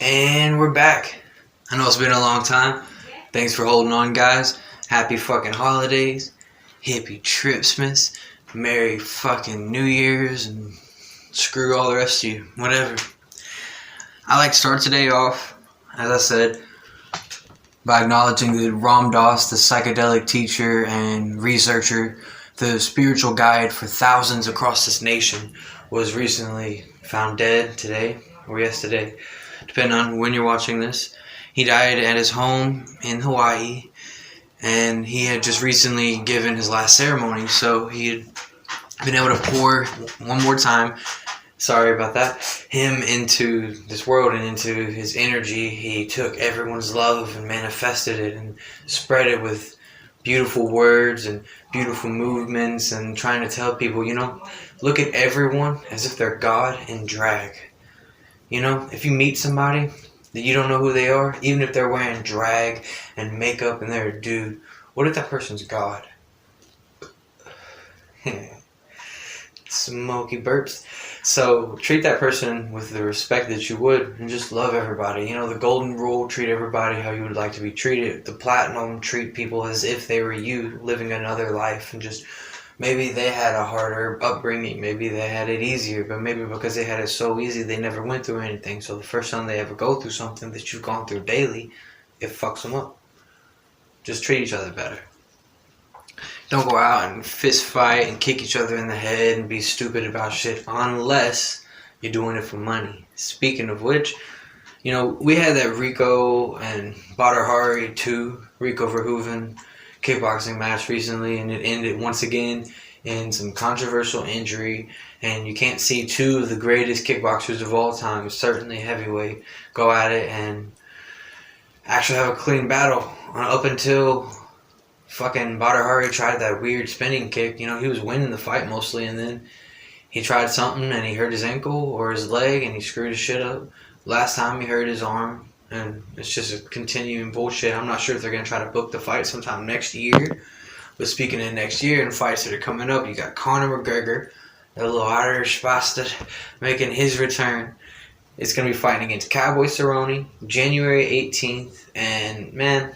And we're back. I know it's been a long time. Thanks for holding on, guys. Happy fucking holidays. Hippie Tripsmas. Merry fucking New Year's. And screw all the rest of you. Whatever. I like to start today off, as I said, by acknowledging that Ram Dass, the psychedelic teacher and researcher, the spiritual guide for thousands across this nation, was recently found dead today or yesterday, depending on when you're watching this. He died at his home in Hawaii, and he had just recently given his last ceremony, so he had been able to pour one more time, sorry about that, him into this world and into his energy. He took everyone's love and manifested it and spread it with beautiful words and beautiful movements and trying to tell people, look at everyone as if they're God in drag. If you meet somebody that you don't know who they are, even if they're wearing drag and makeup and they're a dude, what if that person's God? Smoky burps. So treat that person with the respect that you would and just love everybody. The golden rule, treat everybody how you would like to be treated. The platinum, treat people as if they were you living another life, and just maybe they had a harder upbringing, maybe they had it easier, but maybe because they had it so easy they never went through anything, so the first time they ever go through something that you've gone through daily, it fucks them up. Just treat each other better. Don't go out and fist fight and kick each other in the head and be stupid about shit unless you're doing it for money. Speaking of which, we had that Rico and Badr Hari 2, Rico Verhoeven kickboxing match recently, and it ended once again in some controversial injury, and you can't see two of the greatest kickboxers of all time, certainly heavyweight, go at it and actually have a clean battle up until fucking Badr Hari tried that weird spinning kick. He was winning the fight mostly, and then he tried something and he hurt his ankle or his leg and he screwed his shit up. Last time he hurt his arm, and it's just a continuing bullshit. I'm not sure if they're going to try to book the fight sometime next year. But speaking of next year and fights that are coming up, you got Conor McGregor, that little Irish bastard, making his return. It's going to be fighting against Cowboy Cerrone, January 18th. And, man,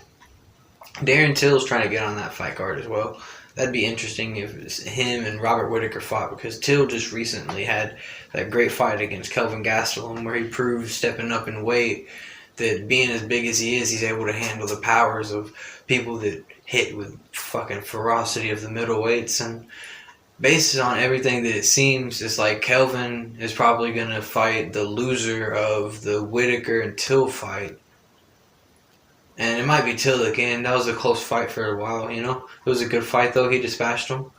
Darren Till's trying to get on that fight card as well. That'd be interesting if him and Robert Whittaker fought, because Till just recently had that great fight against Kelvin Gastelum where he proved, stepping up in weight, that being as big as he is, he's able to handle the powers of people that hit with fucking ferocity of the middleweights. And based on everything that it seems, it's like Kelvin is probably going to fight the loser of the Whittaker and Till fight. And it might be Till again. That was a close fight for a while, It was a good fight, though. He dispatched him.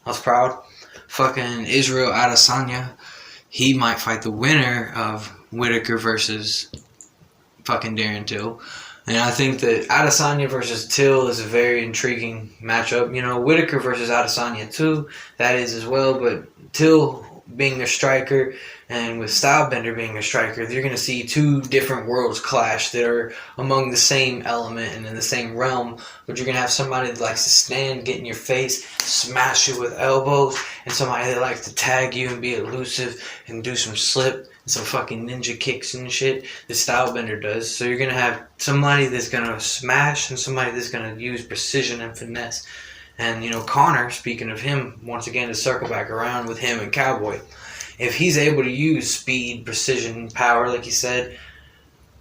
I was proud. Fucking Israel Adesanya, he might fight the winner of Whittaker versus fucking Darren Till. And I think that Adesanya versus Till is a very intriguing matchup. Whittaker versus Adesanya too, that is as well. But Till being a striker and with Stylebender being a striker, you're going to see two different worlds clash that are among the same element and in the same realm. But you're going to have somebody that likes to stand, get in your face, smash you with elbows, and somebody that likes to tag you and be elusive and do some slip, some fucking ninja kicks and shit that Stylebender does. So you're going to have somebody that's going to smash and somebody that's going to use precision and finesse. And, Conor, speaking of him, once again to circle back around with him and Cowboy, if he's able to use speed, precision, power, like he said,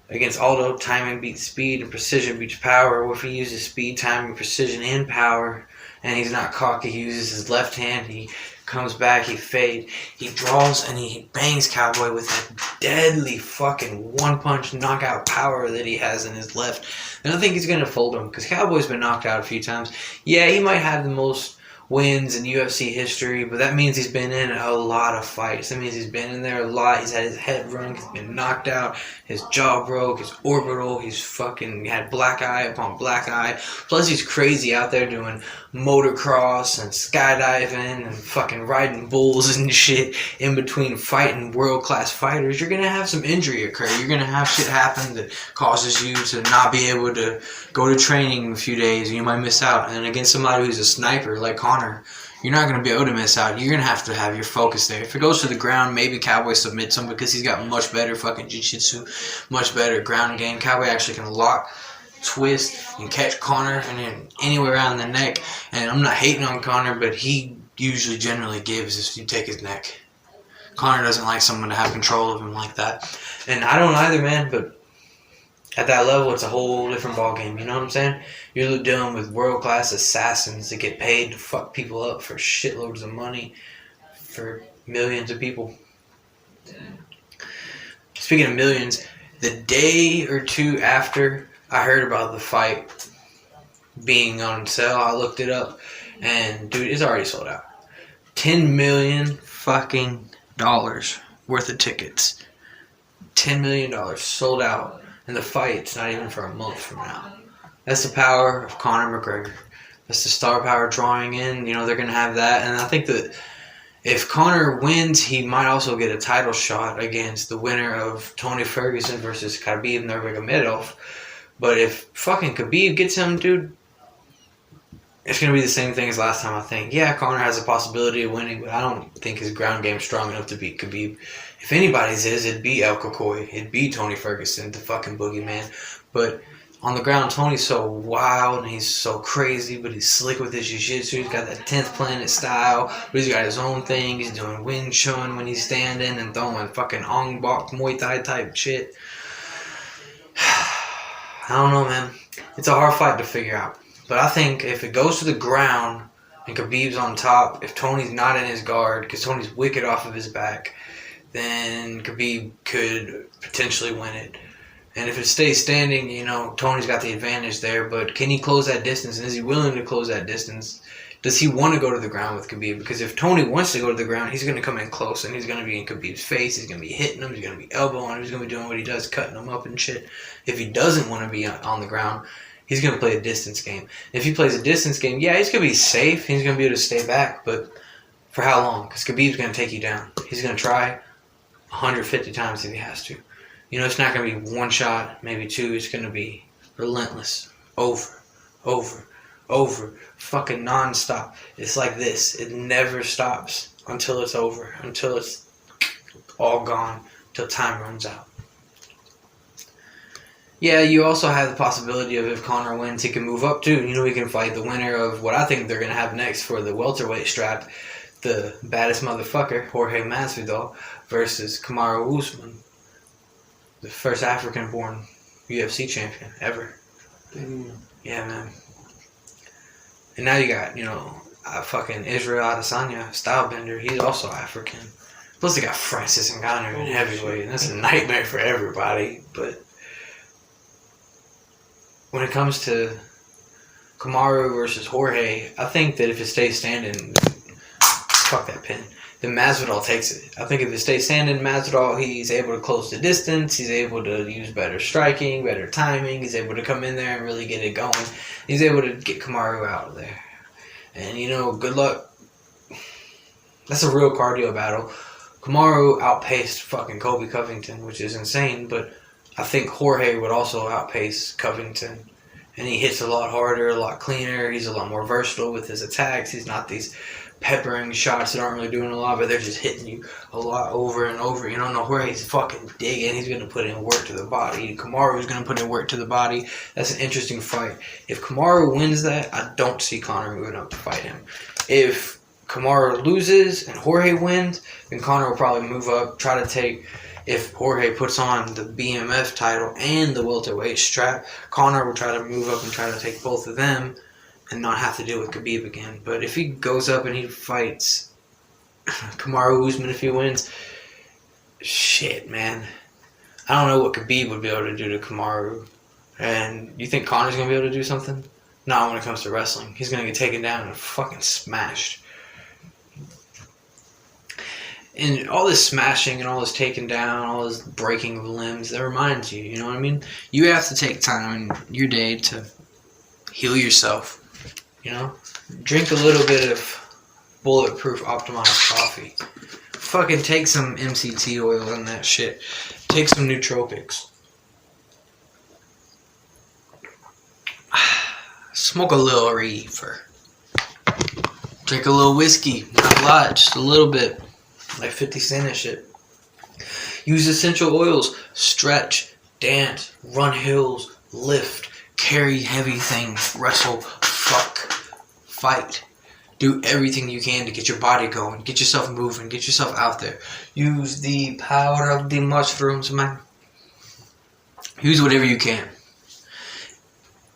against Aldo, timing beats speed and precision beats power, or if he uses speed, timing, precision, and power, and he's not cocky, he uses his left hand, he comes back, he fades, he draws, and he bangs Cowboy with that deadly fucking one-punch knockout power that he has in his left. I don't think he's going to fold him, because Cowboy's been knocked out a few times. Yeah, he might have the most wins in UFC history, but that means he's been in a lot of fights. That means he's been in there a lot. He's had his head rung, he's been knocked out, his jaw broke, his orbital, he's fucking had black eye upon black eye. Plus he's crazy out there doing motocross and skydiving and fucking riding bulls and shit in between fighting world-class fighters. You're gonna have some injury occur. You're gonna have shit happen that causes you to not be able to go to training in a few days, and you might miss out. And against somebody who's a sniper like Conor, you're not going to be able to miss out. You're going to have your focus there. If it goes to the ground, maybe Cowboy submits him because he's got much better fucking jiu-jitsu, much better ground game. Cowboy actually can lock, twist, and catch Conor and then anywhere around the neck. And I'm not hating on Conor, but he usually generally gives if you take his neck. Conor doesn't like someone to have control of him like that. And I don't either, man, but at that level, it's a whole different ballgame. You know what I'm saying? You're dealing with world-class assassins that get paid to fuck people up for shitloads of money for millions of people. Speaking of millions, the day or two after I heard about the fight being on sale, I looked it up, and dude, it's already sold out. $10 million fucking dollars worth of tickets. $10 million sold out. And the fight's not even for a month from now. That's the power of Conor McGregor. That's the star power drawing in. You know, they're going to have that. And I think that if Conor wins, he might also get a title shot against the winner of Tony Ferguson versus Khabib Nurmagomedov. But if fucking Khabib gets him, dude, it's going to be the same thing as last time, I think. Yeah, Conor has a possibility of winning, but I don't think his ground game's strong enough to beat Khabib. If anybody's it'd be El Cocoy. It'd be Tony Ferguson, the fucking boogeyman. But on the ground, Tony's so wild and he's so crazy, but he's slick with his jiu-jitsu. He's got that 10th Planet style, but he's got his own thing. He's doing Wing Chun when he's standing and throwing fucking Ong Bak Muay Thai type shit. I don't know, man. It's a hard fight to figure out. But I think if it goes to the ground and Khabib's on top, if Tony's not in his guard, because Tony's wicked off of his back, then Khabib could potentially win it. And if it stays standing, you know, Tony's got the advantage there. But can he close that distance? And is he willing to close that distance? Does he want to go to the ground with Khabib? Because if Tony wants to go to the ground, he's going to come in close and he's going to be in Khabib's face. He's going to be hitting him. He's going to be elbowing him. He's going to be doing what he does, cutting him up and shit. If he doesn't want to be on the ground, he's going to play a distance game. If he plays a distance game, yeah, he's going to be safe. He's going to be able to stay back. But for how long? Because Khabib's going to take you down. He's going to try 150 times if he has to. You know, it's not going to be one shot, maybe two. It's going to be relentless. Over, fucking non-stop. It's like this. It never stops until it's over, until it's all gone, until time runs out. Yeah, you also have the possibility of if Conor wins, he can move up too. You know, he can fight the winner of what I think they're going to have next for the welterweight strap, the baddest motherfucker, Jorge Masvidal, versus Kamaru Usman, the first African-born UFC champion ever. Yeah, man. And now you got, you know, fucking Israel Adesanya, stylebender. He's also African. Plus they got Francis Ngannou in heavyweight, and that's a nightmare for everybody. But when it comes to Kamaru versus Jorge, I think that if it stays standing, fuck that pin, then Masvidal takes it. I think if it stays standing, Masvidal, he's able to close the distance. He's able to use better striking, better timing. He's able to come in there and really get it going. He's able to get Kamaru out of there. And, you know, good luck. That's a real cardio battle. Kamaru outpaced fucking Colby Covington, which is insane, but I think Jorge would also outpace Covington. And he hits a lot harder, a lot cleaner. He's a lot more versatile with his attacks. He's not these peppering shots that aren't really doing a lot, but they're just hitting you a lot over and over. You don't know where he's fucking digging. He's going to put in work to the body. Kamaru's going to put in work to the body. That's an interesting fight. If Kamaru wins that, I don't see Conor moving up to fight him. If Kamaru loses and Jorge wins, then Conor will probably move up, try to take... If Jorge puts on the BMF title and the welterweight strap, Conor will try to move up and try to take both of them and not have to deal with Khabib again. But if he goes up and he fights Kamaru Usman if he wins, shit, man. I don't know what Khabib would be able to do to Kamaru. And you think Conor's going to be able to do something? Not when it comes to wrestling. He's going to get taken down and fucking smashed. And all this smashing and all this taking down, all this breaking of limbs, that reminds you, you know what I mean? You have to take time in your day to heal yourself, you know? Drink a little bit of bulletproof optimized coffee. Fucking take some MCT oil and that shit. Take some nootropics. Smoke a little reefer. Drink a little whiskey, not a lot, just a little bit, like 50 Cent and shit. Use essential oils, stretch, dance, run hills, lift, carry heavy things, wrestle, fuck, fight. Do everything you can to get your body going, get yourself moving, get yourself out there. Use the power of the mushrooms, man. Use whatever you can.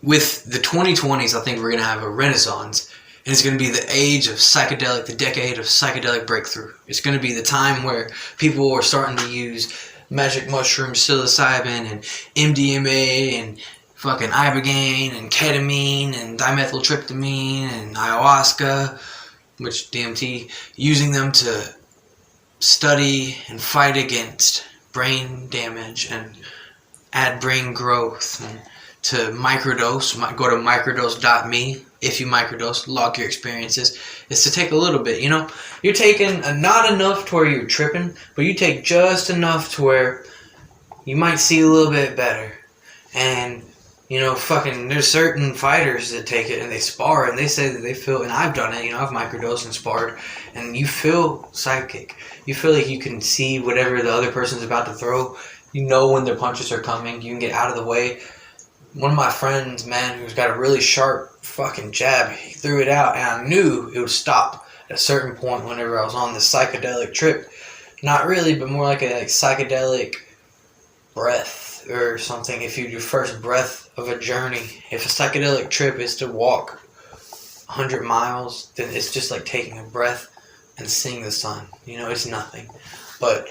With the 2020s, I think we're going to have a renaissance. And it's going to be the age of psychedelic, the decade of psychedelic breakthrough. It's going to be the time where people are starting to use magic mushrooms, psilocybin, and MDMA, and fucking ibogaine, and ketamine, and dimethyltryptamine, and ayahuasca, which DMT, using them to study and fight against brain damage and add brain growth, and to microdose. Go to microdose.me. If you microdose, log your experiences. It's to take a little bit, You're taking not enough to where you're tripping, but you take just enough to where you might see a little bit better. And, there's certain fighters that take it and they spar and they say that they feel, and I've done it, I've microdosed and sparred, and you feel psychic. You feel like you can see whatever the other person's about to throw. You know when their punches are coming. You can get out of the way. One of my friends, man, who's got a really sharp fucking jab, he threw it out, and I knew it would stop at a certain point whenever I was on this psychedelic trip. Not really, but more like a psychedelic breath or something. If your first breath of a journey, if a psychedelic trip is to walk 100 miles, then it's just like taking a breath and seeing the sun. It's nothing. But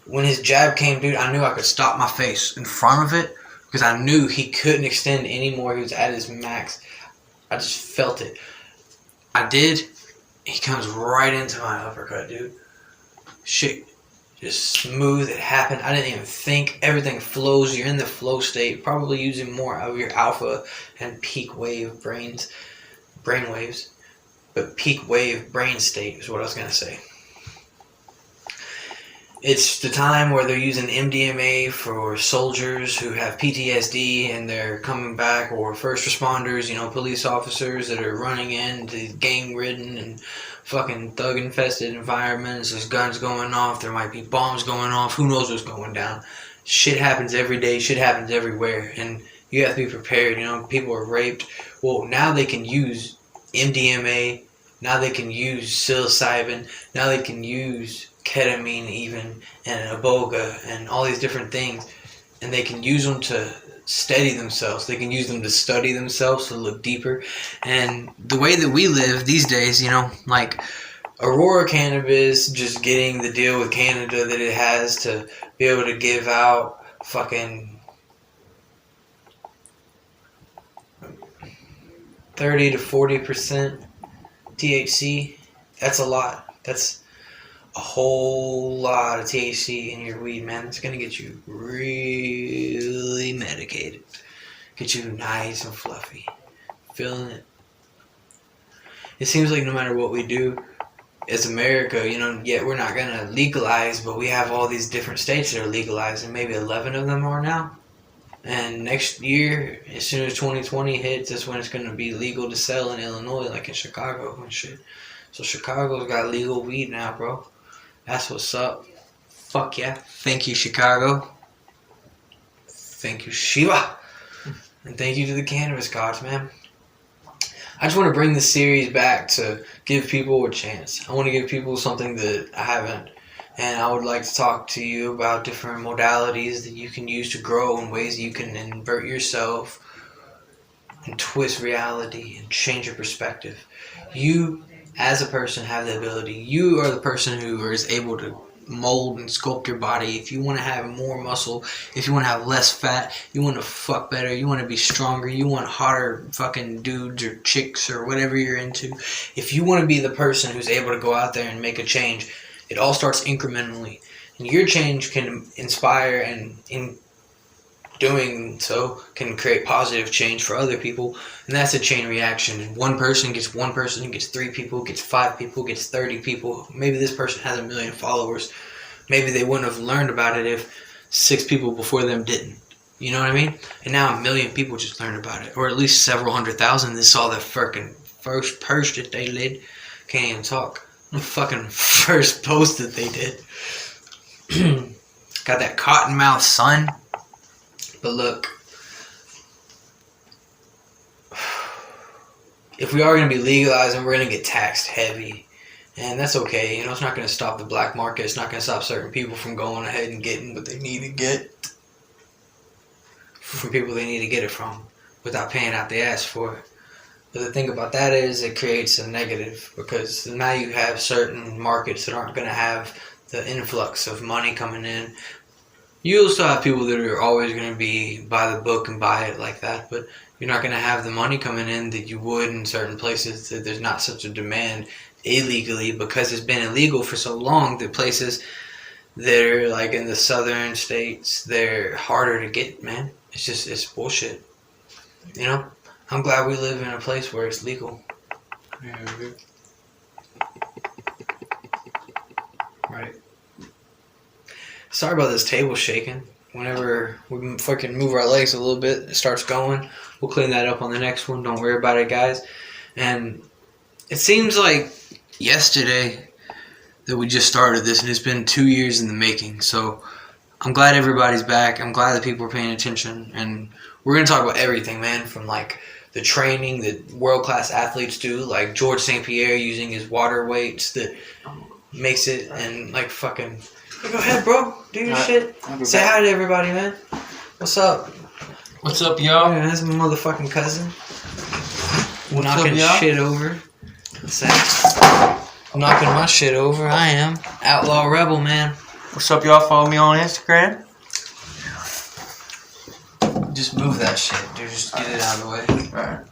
when his jab came, dude, I knew I could stop my face in front of it, because I knew he couldn't extend anymore. He was at his max. I just felt it. I did. He comes right into my uppercut, dude. Shit, just smooth. It happened. I didn't even think. Everything flows. You're in the flow state. Probably using more of your alpha and peak wave brain waves. But peak wave brain state is what I was going to say. It's the time where they're using MDMA for soldiers who have PTSD and they're coming back, or first responders, police officers that are running into gang-ridden and fucking thug-infested environments. There's guns going off. There might be bombs going off. Who knows what's going down? Shit happens every day. Shit happens everywhere. And you have to be prepared. People are raped. Well, now they can use MDMA. Now they can use psilocybin. Now they can use ketamine even, and iboga, and all these different things, and they can use them to steady themselves. They can use them to study themselves, to look deeper. And the way that we live these days, like Aurora Cannabis just getting the deal with Canada that it has to be able to give out fucking 30 to 40% THC. That's a lot. That's a whole lot of THC in your weed, man. It's going to get you really medicated. Get you nice and fluffy. Feeling it. It seems like no matter what we do as America, yet we're not going to legalize, but we have all these different states that are legalized, and maybe 11 of them are now. And next year, as soon as 2020 hits, that's when it's going to be legal to sell in Illinois, like in Chicago and shit. So Chicago's got legal weed now, bro. That's what's up. Fuck yeah. Thank you, Chicago. Thank you, Shiva. And thank you to the cannabis gods, man. I just want to bring this series back to give people a chance. I want to give people something that I haven't. And I would like to talk to you about different modalities that you can use to grow, and ways you can invert yourself and twist reality and change your perspective. You, as a person, have the ability. You are the person who is able to mold and sculpt your body. If you want to have more muscle, if you want to have less fat, you want to fuck better, you want to be stronger, you want hotter fucking dudes or chicks or whatever you're into. If you want to be the person who's able to go out there and make a change, it all starts incrementally. And your change can inspire, and in doing so can create positive change for other people. And that's a chain reaction. One person, gets 3 people, gets 5 people, gets 30 people. Maybe this person has 1 million followers. Maybe they wouldn't have learned about it if 6 people before them didn't. You know what I mean? And now 1 million people just learned about it. Or at least several 100,000 that saw the fucking first post that they did. Can't even talk. The fucking first post that they did. Got that cotton mouth, son. But look, if we are going to be legalizing, we're going to get taxed heavy. And that's okay. You know, it's not going to stop the black market. It's not going to stop certain people from going ahead and getting what they need to get from people they need to get it from without paying out the ass for it. But the thing about that is it creates a negative, because now you have certain markets that aren't going to have the influx of money coming in. You'll still have people that are always going to be by the book and buy it like that, but you're not going to have the money coming in that you would in certain places that there's not such a demand illegally, because it's been illegal for so long. The places that are like in the southern states, they're harder to get, man. It's bullshit. You know? I'm glad we live in a place where it's legal. Yeah, right. Sorry about this table shaking. Whenever we fucking move our legs a little bit, it starts going. We'll clean that up on the next one. Don't worry about it, guys. And it seems like yesterday that we just started this, and it's been 2 years in the making. So I'm glad everybody's back. I'm glad that people are paying attention. And we're going to talk about everything, man, from like the training that world-class athletes do, like George St. Pierre using his water weights that makes it, and like fucking... Go ahead, bro. Do your shit. Say hi to everybody, man. What's up? What's up, y'all? Yeah, that's my motherfucking cousin. What's knocking up, y'all? shit over. What's that? Knocking my shit over. I am. Outlaw Rebel, man. What's up, y'all? Follow me on Instagram. Just move that shit, dude. Just get it out of the way. Alright.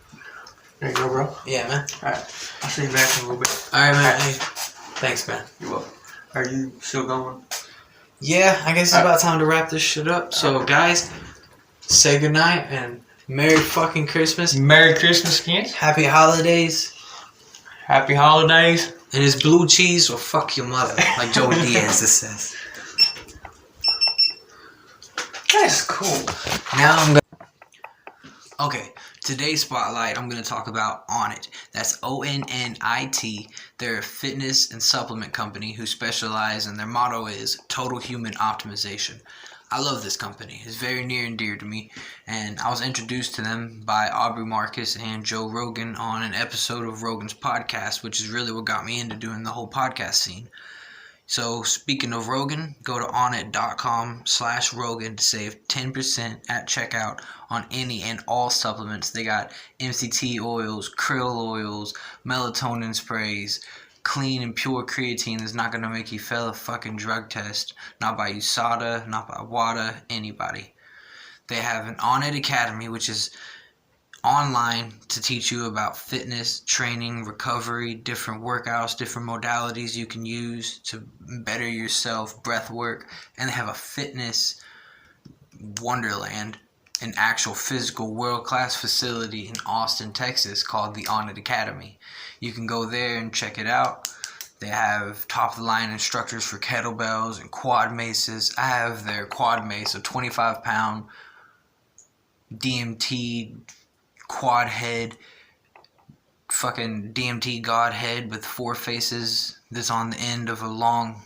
There you go, bro. Yeah, man. Alright. I'll see you back in a little bit. Alright, man. Hey. Thanks, man. You're welcome. Are you still going? Yeah, I guess it's about time to wrap this shit up. So, guys, say goodnight and Merry fucking Christmas. Merry Christmas again. Happy holidays. Happy holidays. And it's blue cheese or fuck your mother, like Joey Diaz says. That's cool. Now I'm gonna... Okay, today's spotlight, I'm going to talk about Onnit. That's ONNIT. They're a fitness and supplement company who specialize, and their motto is Total Human Optimization. I love this company. It's very near and dear to me, and I was introduced to them by Aubrey Marcus and Joe Rogan on an episode of Rogan's podcast, which is really what got me into doing the whole podcast scene. So, speaking of Rogan, go to onnit.com/Rogan to save 10% at checkout on any and all supplements. They got MCT oils, krill oils, melatonin sprays, clean and pure creatine that's not going to make you fail a fucking drug test. Not by USADA, not by WADA, anybody. They have an Onnit Academy, which is online to teach you about fitness, training, recovery, different workouts, different modalities you can use to better yourself, breath work, and they have a fitness wonderland, an actual physical world-class facility in Austin, Texas called the Onnit Academy. You can go there and check it out. They have top-of-the-line instructors for kettlebells and quad maces. I have their quad mace, a 25-pound DMT quad head, fucking DMT god head with 4 faces that's on the end of a long...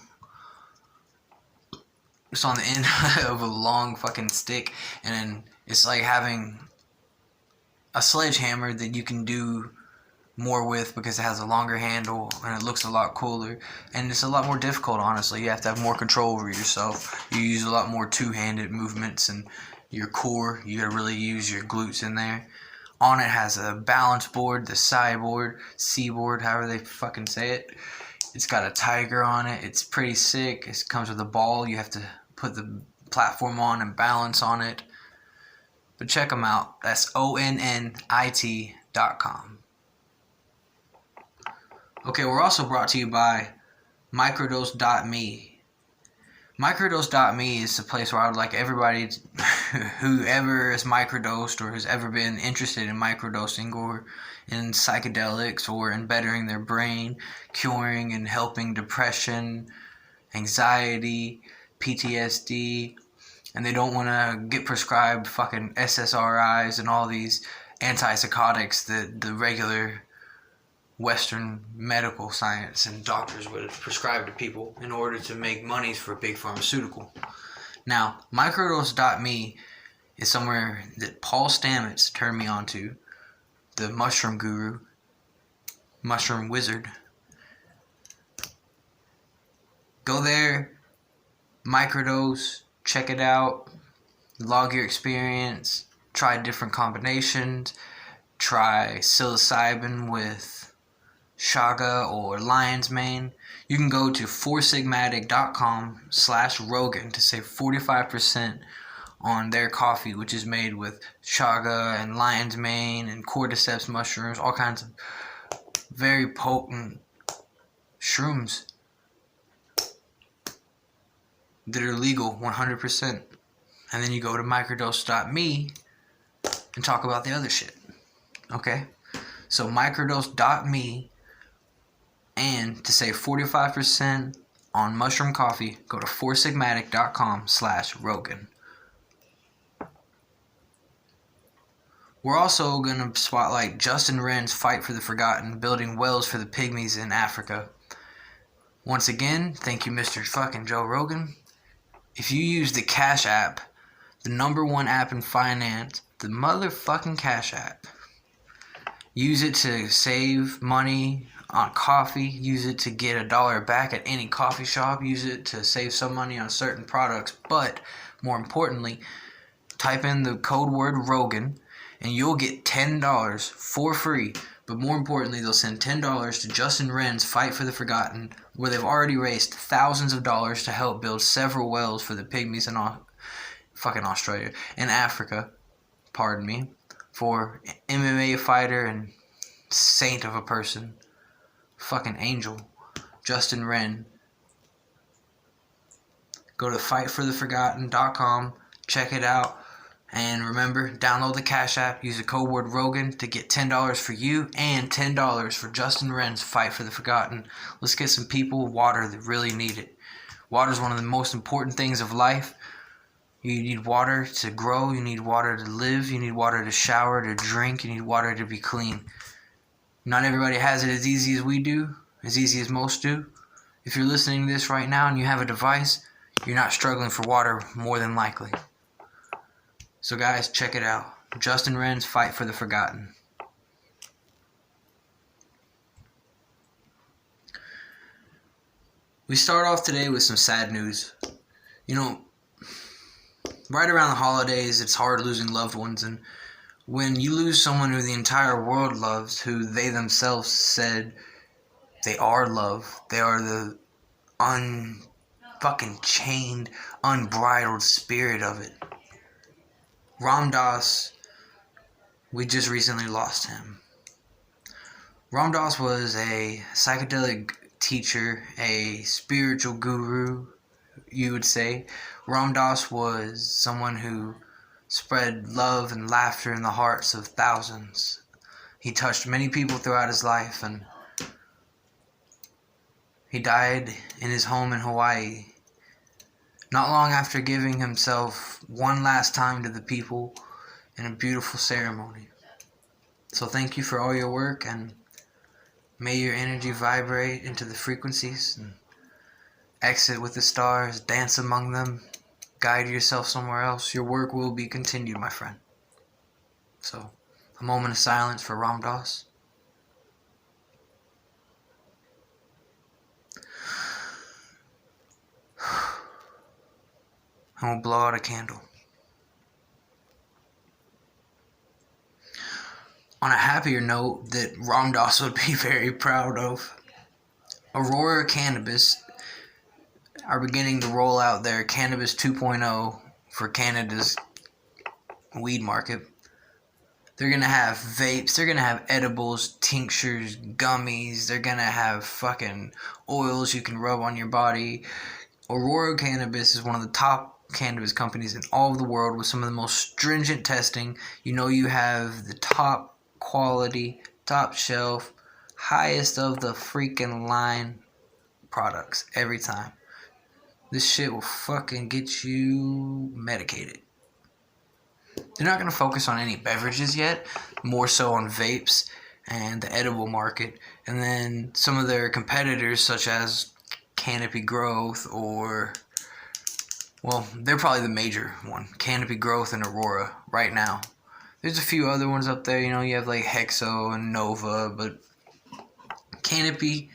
It's on the end of a long fucking stick, and then it's like having a sledgehammer that you can do more with because it has a longer handle and it looks a lot cooler, and it's a lot more difficult, honestly. You have to have more control over yourself. You use a lot more two-handed movements, and your core, you gotta really use your glutes in there. Onnit has a balance board, the C-board, however they fucking say it. It's got a tiger on it. It's pretty sick. It comes with a ball. You have to put the platform on and balance on it. But check them out. That's ONNIT.com. Okay, we're also brought to you by microdose.me. Microdose.me is the place where I would like everybody, whoever is microdosed or has ever been interested in microdosing or in psychedelics or in bettering their brain, curing and helping depression, anxiety, PTSD, and they don't want to get prescribed fucking SSRIs and all these antipsychotics that the regular Western medical science and doctors would prescribe to people in order to make monies for big pharmaceutical. Now, microdose.me is somewhere that Paul Stamets turned me on to, the mushroom guru, mushroom wizard. Go there, microdose, check it out, log your experience, try different combinations, try psilocybin with chaga or lion's mane. You can go to foursigmatic.com/Rogan to save 45% on their coffee, which is made with chaga and lion's mane and cordyceps mushrooms, all kinds of very potent shrooms that are legal 100%. And then you go to microdose.me and talk about the other shit. Okay? So microdose.me, and to save 45% on mushroom coffee, go to foursigmatic.com/Rogan. We're also going to spotlight Justin Wren's fight for the forgotten, building wells for the pygmies in Africa. Once again, thank you, Mr. fucking Joe Rogan. If you use the Cash App, the #1 app in finance, the motherfucking Cash App, use it to save money on coffee, use it to get $1 back at any coffee shop, use it to save some money on certain products, but more importantly, type in the code word Rogan and you'll get $10 for free. But more importantly, they'll send $10 to Justin Wren's Fight for the Forgotten, where they've already raised thousands of dollars to help build several wells for the pygmies in fucking Australia and Africa, pardon me, for MMA fighter and saint of a person, fucking angel, Justin Wren. Go to fightfortheforgotten.com, check it out. And remember, download the Cash App, use the code word Rogan to get $10 for you and $10 for Justin Wren's Fight for the Forgotten. Let's get some people water that really need it. Water is one of the most important things of life. You need water to grow, you need water to live, you need water to shower, to drink, you need water to be clean. Not everybody has it as easy as we do, as easy as most do. If you're listening to this right now and you have a device, you're not struggling for water more than likely. So guys, check it out. Justin Wren's Fight for the Forgotten. We start off today with some sad news. You know, right around the holidays, it's hard losing loved ones, and when you lose someone who the entire world loves, who they themselves said they are love, they are the unfucking chained, unbridled spirit of it. Ram Dass, we just recently lost him. Ram Dass was a psychedelic teacher, a spiritual guru, you would say. Ram Dass was someone who spread love and laughter in the hearts of thousands. He touched many people throughout his life, and he died in his home in Hawaii, not long after giving himself one last time to the people in a beautiful ceremony. So thank you for all your work, and may your energy vibrate into the frequencies and exit with the stars, dance among them, guide yourself somewhere else. Your work will be continued, my friend. So, a moment of silence for Ram Dass. And we'll blow out a candle. On a happier note that Ram Dass would be very proud of, Aurora Cannabis are beginning to roll out their Cannabis 2.0 for Canada's weed market. They're going to have vapes, they're going to have edibles, tinctures, gummies, they're going to have fucking oils you can rub on your body. Aurora Cannabis is one of the top cannabis companies in all of the world with some of the most stringent testing. You know, you have the top quality, top shelf, highest of the freaking line products every time. This shit will fucking get you medicated. They're not going to focus on any beverages yet, more so on vapes and the edible market. And then some of their competitors, such as Canopy Growth or, well, they're probably the major one, Canopy Growth and Aurora right now. There's a few other ones up there, you know, you have like Hexo and Nova, but Canopy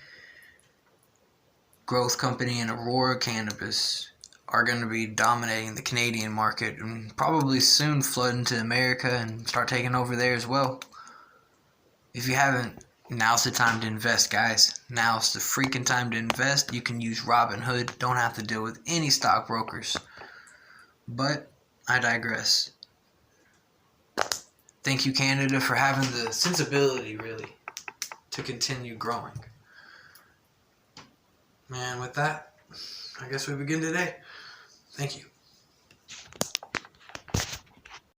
Growth Company and Aurora Cannabis are going to be dominating the Canadian market and probably soon flood into America and start taking over there as well. If you haven't, now's the time to invest, guys. Now's the freaking time to invest. You can use Robinhood. Don't have to deal with any stockbrokers. But I digress. Thank you, Canada, for having the sensibility, really, to continue growing. And with that, I guess we begin today. Thank you.